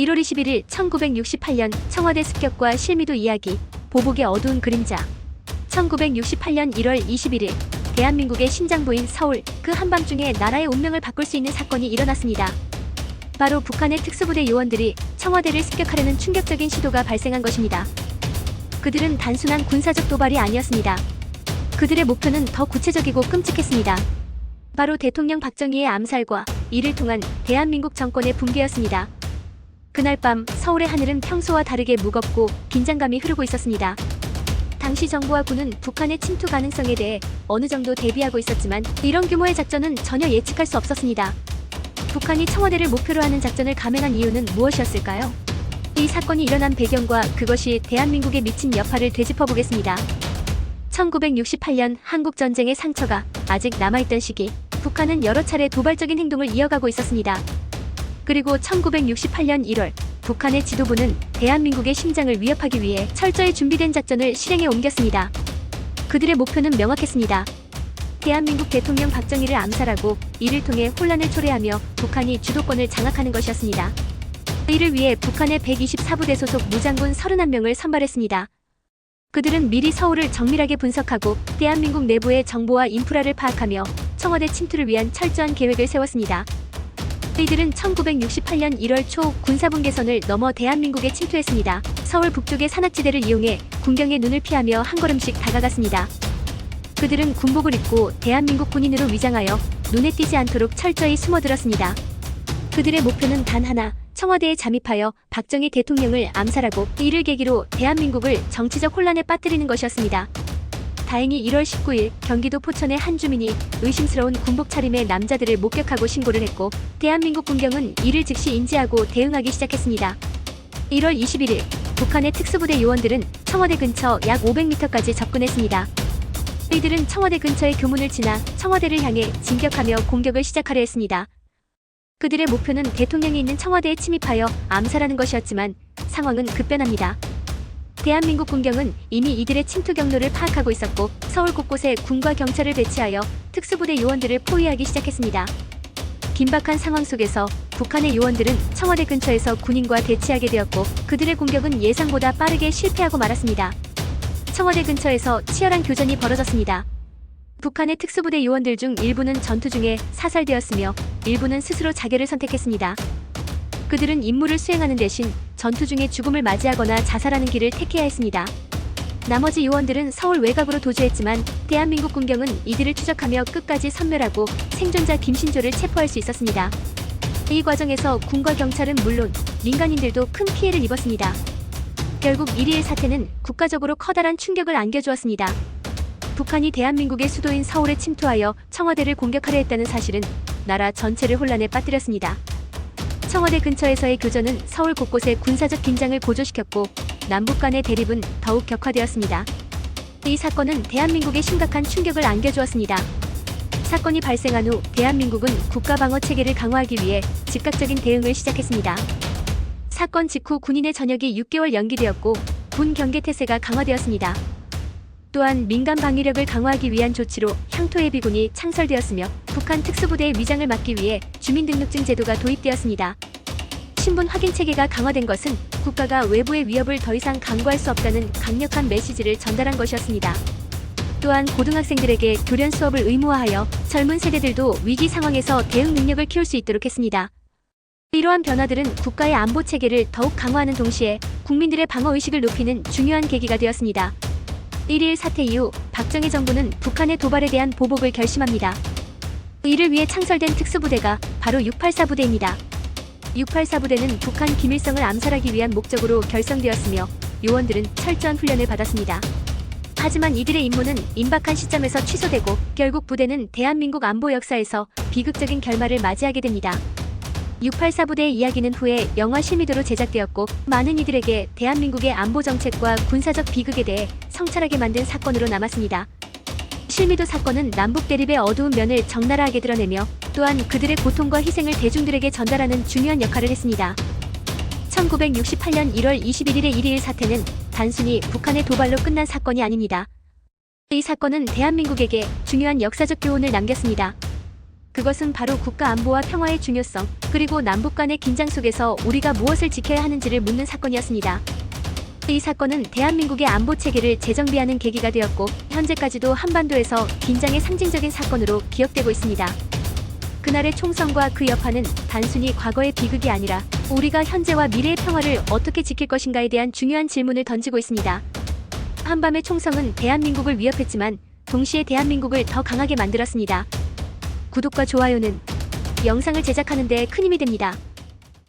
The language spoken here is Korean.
1월 21일 1968년 청와대 습격과 실미도 이야기, 보복의 어두운 그림자. 1968년 1월 21일 대한민국의 심장부인 서울, 그 한밤중에 나라의 운명을 바꿀 수 있는 사건이 일어났습니다. 바로 북한의 특수부대 요원들이 청와대를 습격하려는 충격적인 시도가 발생한 것입니다. 그들은 단순한 군사적 도발이 아니었습니다. 그들의 목표는 더 구체적이고 끔찍했습니다. 바로 대통령 박정희의 암살과 이를 통한 대한민국 정권의 붕괴였습니다. 그날 밤 서울의 하늘은 평소와 다르게 무겁고 긴장감이 흐르고 있었습니다. 당시 정부와 군은 북한의 침투 가능성에 대해 어느 정도 대비하고 있었지만 이런 규모의 작전은 전혀 예측할 수 없었습니다. 북한이 청와대를 목표로 하는 작전을 감행한 이유는 무엇이었을까요? 이 사건이 일어난 배경과 그것이 대한민국에 미친 여파를 되짚어보겠습니다. 1968년 한국전쟁의 상처가 아직 남아있던 시기, 북한은 여러 차례 도발적인 행동을 이어가고 있었습니다. 그리고 1968년 1월, 북한의 지도부는 대한민국의 심장을 위협하기 위해 철저히 준비된 작전을 실행에 옮겼습니다. 그들의 목표는 명확했습니다. 대한민국 대통령 박정희를 암살하고 이를 통해 혼란을 초래하며 북한이 주도권을 장악하는 것이었습니다. 이를 위해 북한의 124부대 소속 무장군 31명을 선발했습니다. 그들은 미리 서울을 정밀하게 분석하고 대한민국 내부의 정보와 인프라를 파악하며 청와대 침투를 위한 철저한 계획을 세웠습니다. 이들은 1968년 1월 초 군사분계선을 넘어 대한민국에 침투했습니다. 서울 북쪽의 산악지대를 이용해 군경의 눈을 피하며 한 걸음씩 다가갔습니다. 그들은 군복을 입고 대한민국 군인으로 위장하여 눈에 띄지 않도록 철저히 숨어들었습니다. 그들의 목표는 단 하나, 청와대에 잠입하여 박정희 대통령을 암살하고 이를 계기로 대한민국을 정치적 혼란에 빠뜨리는 것이었습니다. 다행히 1월 19일 경기도 포천의 한 주민이 의심스러운 군복 차림의 남자들을 목격하고 신고를 했고 대한민국 군경은 이를 즉시 인지하고 대응하기 시작했습니다. 1월 21일 북한의 특수부대 요원들은 청와대 근처 약 500m까지 접근했습니다. 이들은 청와대 근처의 교문을 지나 청와대를 향해 진격하며 공격을 시작하려 했습니다. 그들의 목표는 대통령이 있는 청와대에 침입하여 암살하는 것이었지만 상황은 급변합니다. 대한민국 군경은 이미 이들의 침투 경로를 파악하고 있었고 서울 곳곳에 군과 경찰을 배치하여 특수부대 요원들을 포위하기 시작했습니다. 긴박한 상황 속에서 북한의 요원들은 청와대 근처에서 군인과 대치하게 되었고 그들의 공격은 예상보다 빠르게 실패하고 말았습니다. 청와대 근처에서 치열한 교전이 벌어졌습니다. 북한의 특수부대 요원들 중 일부는 전투 중에 사살되었으며 일부는 스스로 자결을 선택했습니다. 그들은 임무를 수행하는 대신 전투 중에 죽음을 맞이하거나 자살하는 길을 택해야 했습니다. 나머지 요원들은 서울 외곽으로 도주했지만 대한민국 군경은 이들을 추적하며 끝까지 섬멸하고 생존자 김신조를 체포할 수 있었습니다. 이 과정에서 군과 경찰은 물론 민간인들도 큰 피해를 입었습니다. 결국 1.21 사태는 국가적으로 커다란 충격을 안겨주었습니다. 북한이 대한민국의 수도인 서울에 침투하여 청와대를 공격하려 했다는 사실은 나라 전체를 혼란에 빠뜨렸습니다. 청와대 근처에서의 교전은 서울 곳곳에 군사적 긴장을 고조시켰고 남북 간의 대립은 더욱 격화되었습니다. 이 사건은 대한민국에 심각한 충격을 안겨주었습니다. 사건이 발생한 후 대한민국은 국가방어 체계를 강화하기 위해 즉각적인 대응을 시작했습니다. 사건 직후 군인의 전역이 6개월 연기되었고 군 경계태세가 강화되었습니다. 또한 민간 방위력을 강화하기 위한 조치로 향토예비군이 창설되었으며 북한 특수부대의 위장을 막기 위해 주민등록증 제도가 도입되었습니다. 신분 확인 체계가 강화된 것은 국가가 외부의 위협을 더 이상 강구할 수 없다는 강력한 메시지를 전달한 것이었습니다. 또한 고등학생들에게 교련 수업을 의무화하여 젊은 세대들도 위기 상황에서 대응 능력을 키울 수 있도록 했습니다. 이러한 변화들은 국가의 안보 체계를 더욱 강화하는 동시에 국민들의 방어의식을 높이는 중요한 계기가 되었습니다. 1.21 사태 이후 박정희 정부는 북한의 도발에 대한 보복을 결심합니다. 이를 위해 창설된 특수부대가 바로 684부대입니다. 684부대는 북한 김일성을 암살하기 위한 목적으로 결성되었으며 요원들은 철저한 훈련을 받았습니다. 하지만 이들의 임무는 임박한 시점에서 취소되고 결국 부대는 대한민국 안보 역사에서 비극적인 결말을 맞이하게 됩니다. 684부대의 이야기는 후에 영화 실미도로 제작되었고 많은 이들에게 대한민국의 안보 정책과 군사적 비극에 대해 성찰하게 만든 사건으로 남았습니다. 실미도 사건은 남북 대립의 어두운 면을 적나라하게 드러내며 또한 그들의 고통과 희생을 대중들에게 전달하는 중요한 역할을 했습니다. 1968년 1월 21일의 1.21 사태는 단순히 북한의 도발로 끝난 사건이 아닙니다. 이 사건은 대한민국에게 중요한 역사적 교훈을 남겼습니다. 그것은 바로 국가 안보와 평화의 중요성, 그리고 남북 간의 긴장 속에서 우리가 무엇을 지켜야 하는지를 묻는 사건이었습니다. 이 사건은 대한민국의 안보 체계를 재정비하는 계기가 되었고, 현재까지도 한반도에서 긴장의 상징적인 사건으로 기억되고 있습니다. 그날의 총성과 그 여파는 단순히 과거의 비극이 아니라 우리가 현재와 미래의 평화를 어떻게 지킬 것인가에 대한 중요한 질문을 던지고 있습니다. 한밤의 총성은 대한민국을 위협했지만 동시에 대한민국을 더 강하게 만들었습니다. 구독과 좋아요는 영상을 제작하는 데 큰 힘이 됩니다.